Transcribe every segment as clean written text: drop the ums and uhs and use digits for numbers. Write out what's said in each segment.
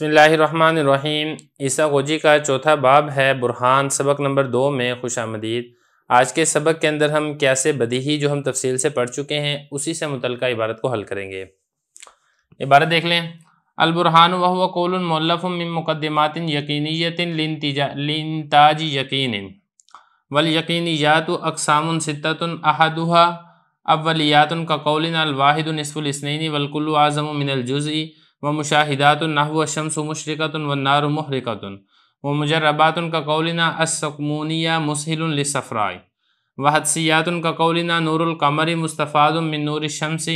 بسم اللہ الرحمن الرحیم۔ عیسیٰ غوجی کا چوتھا باب ہے برہان، سبق نمبر 2 میں خوش آمدید۔ آج کے سبق کے اندر ہم قیاس بدیہی جو ہم تفصیل سے پڑھ چکے ہیں اسی سے متعلقہ عبارت کو حل کریں گے۔ عبارت دیکھ لیں۔ البرہان وہو قول مؤلف من مقدمات یقینیت لانتاج یقین، والیقینیات اقسام ستۃ احدها اولیات کقولنا الواحد نصف الاثنین والکل اعظم من الجزء، ومشاہدات نحو الشمس مشرقۃ والنار محرقۃ، ومجربات کقولنا السقمونیہ مسہل للصفراء، وحدسیات کقولنا نور القمر مستفاد من نور الشمس،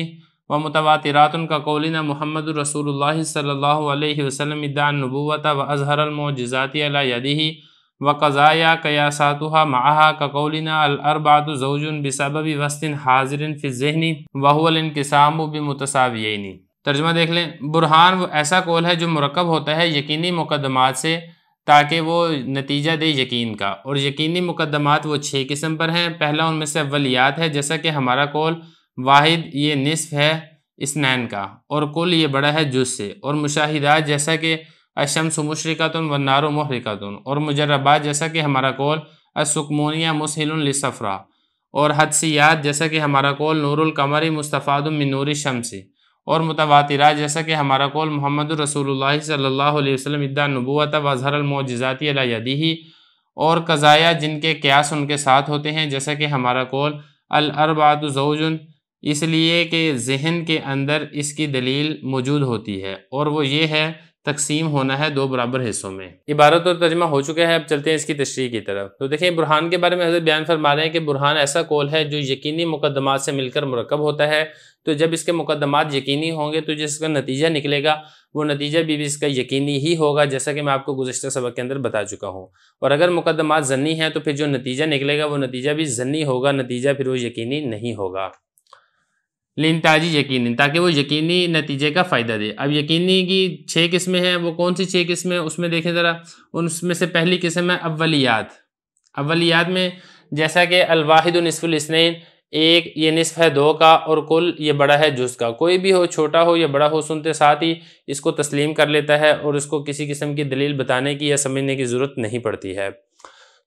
ومتواترات کقولنا محمد رسول اللہ صلی اللہ علیہ وسلم ادعى النبوۃ واظہر المعجزات علی یدہ، وقضایا قیاساتها معها کقولنا الاربعۃ زوج بسبب وسط حاضر فی الذہن وهو الانقسام بمتساویین۔ ترجمہ دیکھ لیں۔ برہان وہ ایسا قول ہے جو مرکب ہوتا ہے یقینی مقدمات سے تاکہ وہ نتیجہ دے یقین کا، اور یقینی مقدمات وہ 6 قسم پر ہیں۔ پہلا ان میں سے اولیات ہے، جیسا کہ ہمارا قول واحد یہ نصف ہے اثنین کا، اور کل یہ بڑا ہے جز سے، اور مشاہدات جیسا کہ الشمس مشرقۃ والنار محرقۃ، اور مجربات جیسا کہ ہمارا قول السقمونیہ مسہل للصفراء، اور حدسیات جیسا کہ ہمارا قول نور القمر مستفاد من نور الشمس، اور متواترات جیسا کہ ہمارا قول محمد رسول اللہ صلی اللہ علیہ وسلم ادعى النبوۃ واظہر المعجزات علی یدہ، اور قضایا جن کے قیاس ان کے ساتھ ہوتے ہیں جیسا کہ ہمارا قول الاربعۃ زوج، اس لیے کہ ذہن کے اندر اس کی دلیل موجود ہوتی ہے، اور وہ یہ ہے تقسیم ہونا ہے 2 برابر حصوں میں۔ عبارت اور ترجمہ ہو چکا ہے، اب چلتے ہیں اس کی تشریح کی طرف۔ تو دیکھیں برہان کے بارے میں حضرت بیان فرما رہے ہیں کہ برہان ایسا قول ہے جو یقینی مقدمات سے مل کر مرکب ہوتا ہے، تو جب اس کے مقدمات یقینی ہوں گے تو جس کا نتیجہ نکلے گا وہ نتیجہ بھی اس کا یقینی ہی ہوگا، جیسا کہ میں آپ کو گزشتہ سبق کے اندر بتا چکا ہوں۔ اور اگر مقدمات ظنی ہیں تو پھر جو نتیجہ نکلے گا وہ نتیجہ بھی ظنی ہوگا، نتیجہ پھر وہ یقینی نہیں ہوگا۔ لانتاجی یقین، تاکہ وہ یقینی نتیجے کا فائدہ دے۔ اب یقینی کی 6 قسمیں ہیں، وہ کون سی 6 قسمیں اس میں دیکھیں ذرا۔ اس میں سے پہلی قسم ہے اولیات۔ اولیات میں جیسا کہ الواحد نصف الاثنین، ایک یہ نصف ہے 2 کا، اور کل یہ بڑا ہے جز کا۔ کوئی بھی ہو، چھوٹا ہو یا بڑا ہو، سنتے ساتھ ہی اس کو تسلیم کر لیتا ہے اور اس کو کسی قسم کی دلیل بتانے کی یا سمجھنے کی ضرورت نہیں پڑتی ہے۔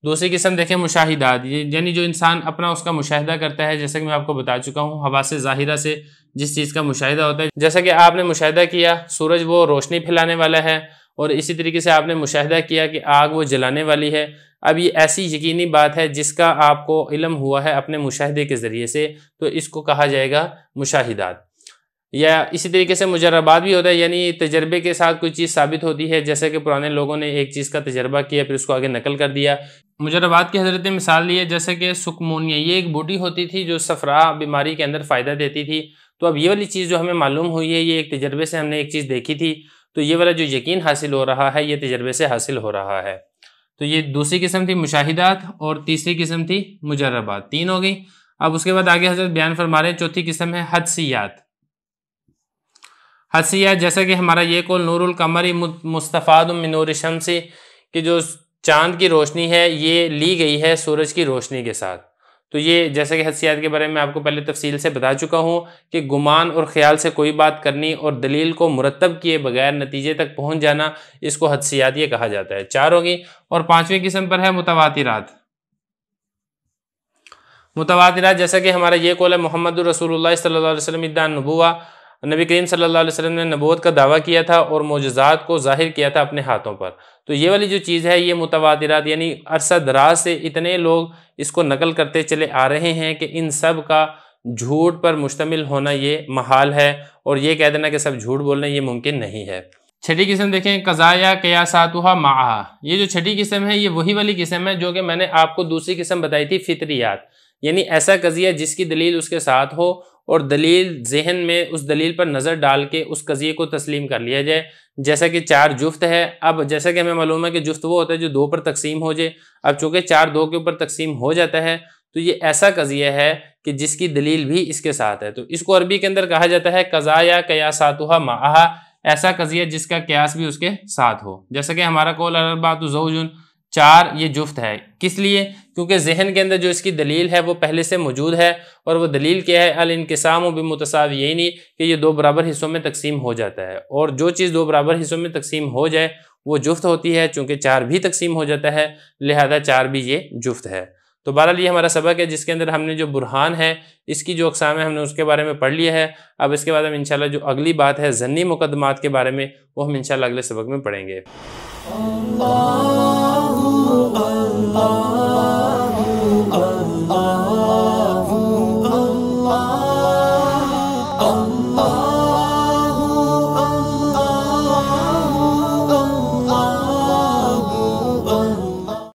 دوسری قسم دیکھیں مشاہدات، یعنی جو انسان اپنا اس کا مشاہدہ کرتا ہے، جیسا کہ میں آپ کو بتا چکا ہوں حواس ظاہرہ سے جس چیز کا مشاہدہ ہوتا ہے، جیسا کہ آپ نے مشاہدہ کیا سورج وہ روشنی پھیلانے والا ہے، اور اسی طریقے سے آپ نے مشاہدہ کیا کہ آگ وہ جلانے والی ہے۔ اب یہ ایسی یقینی بات ہے جس کا آپ کو علم ہوا ہے اپنے مشاہدے کے ذریعے سے، تو اس کو کہا جائے گا مشاہدات۔ یا اسی طریقے سے مجربات بھی ہوتا ہے، یعنی تجربے کے ساتھ کوئی چیز ثابت ہوتی ہے، جیسے کہ پرانے لوگوں نے ایک چیز کا تجربہ کیا پھر اس کو آگے نقل کر دیا۔ مجربات کی حضرت مثال لی ہے، جیسے کہ سقمونیہ، یہ ایک بوٹی ہوتی تھی جو صفراء بیماری کے اندر فائدہ دیتی تھی۔ تو اب یہ والی چیز جو ہمیں معلوم ہوئی ہے، یہ ایک تجربے سے ہم نے ایک چیز دیکھی تھی، تو یہ والا جو یقین حاصل ہو رہا ہے یہ تجربے سے حاصل ہو رہا ہے۔ تو یہ دوسری قسم تھی مشاہدات، اور تیسری قسم تھی مجربات، 3 ہو گئی۔ اب اس کے بعد آگے حضرت بیان فرما رہے ہیں چوتھی قسم ہے حدسیات۔ حدسیات جیسا کہ ہمارا یہ قول نور القمر مستفاد من نور الشمس، کہ جو چاند کی روشنی ہے یہ لی گئی ہے سورج کی روشنی کے ساتھ۔ تو یہ جیسا کہ حدسیات کے بارے میں آپ کو پہلے تفصیل سے بتا چکا ہوں کہ گمان اور خیال سے کوئی بات کرنی اور دلیل کو مرتب کیے بغیر نتیجے تک پہنچ جانا، اس کو حدسیات یہ کہا جاتا ہے۔ 4 ہوگی، اور 5ویں قسم پر ہے متواترات۔ متواترات جیسا کہ ہمارا یہ قول ہے محمد رسول اللہ صلی اللہ علیہ وسلم ادعى النبوۃ، نبی کریم صلی اللہ علیہ وسلم نے نبوت کا دعویٰ کیا تھا اور معجزات کو ظاہر کیا تھا اپنے ہاتھوں پر۔ تو یہ والی جو چیز ہے یہ متواترات، یعنی عرصہ دراز سے اتنے لوگ اس کو نقل کرتے چلے آ رہے ہیں کہ ان سب کا جھوٹ پر مشتمل ہونا یہ محال ہے، اور یہ کہہ دینا کہ سب جھوٹ بولنا یہ ممکن نہیں ہے۔ 6ٹھی قسم دیکھیں قضایا قیاساتها معها، یہ جو 6ٹھی قسم ہے یہ وہی والی قسم ہے جو کہ میں نے آپ کو دوسری قسم بتائی تھی فطریات، یعنی ایسا قضیہ جس کی دلیل اس کے ساتھ ہو اور دلیل ذہن میں اس دلیل پر نظر ڈال کے اس قضیے کو تسلیم کر لیا جائے۔ جیسا کہ 4 جفت ہے، اب جیسا کہ ہمیں معلوم ہے کہ جفت وہ ہوتا ہے جو 2 پر تقسیم ہو جائے، اب چونکہ 4 2 کے اوپر تقسیم ہو جاتا ہے تو یہ ایسا قضیہ ہے کہ جس کی دلیل بھی اس کے ساتھ ہے، تو اس کو عربی کے اندر کہا جاتا ہے قضایا قیاساتها معها، ایسا قضیہ جس کا قیاس بھی اس کے ساتھ ہو۔ جیسا کہ ہمارا قول الاربعۃ زوج، 4 یہ جفت ہے، کس لیے؟ کیونکہ ذہن کے اندر جو اس کی دلیل ہے وہ پہلے سے موجود ہے، اور وہ دلیل کیا ہے؟ الانقسام بمتساویین، کہ یہ دو برابر حصوں میں تقسیم ہو جاتا ہے، اور جو چیز دو برابر حصوں میں تقسیم ہو جائے وہ جفت ہوتی ہے، چونکہ 4 بھی تقسیم ہو جاتا ہے، لہذا 4 بھی یہ جفت ہے۔ تو بہرحال یہ ہمارا سبق ہے جس کے اندر ہم نے جو برہان ہے اس کی جو اقسام ہے ہم نے اس کے بارے میں پڑھ لیا ہے۔ اب اس کے بعد ہم انشاءاللہ جو اگلی بات ہے ظنی مقدمات کے بارے میں، وہ ہم انشاءاللہ اگلے سبق میں پڑھیں گے۔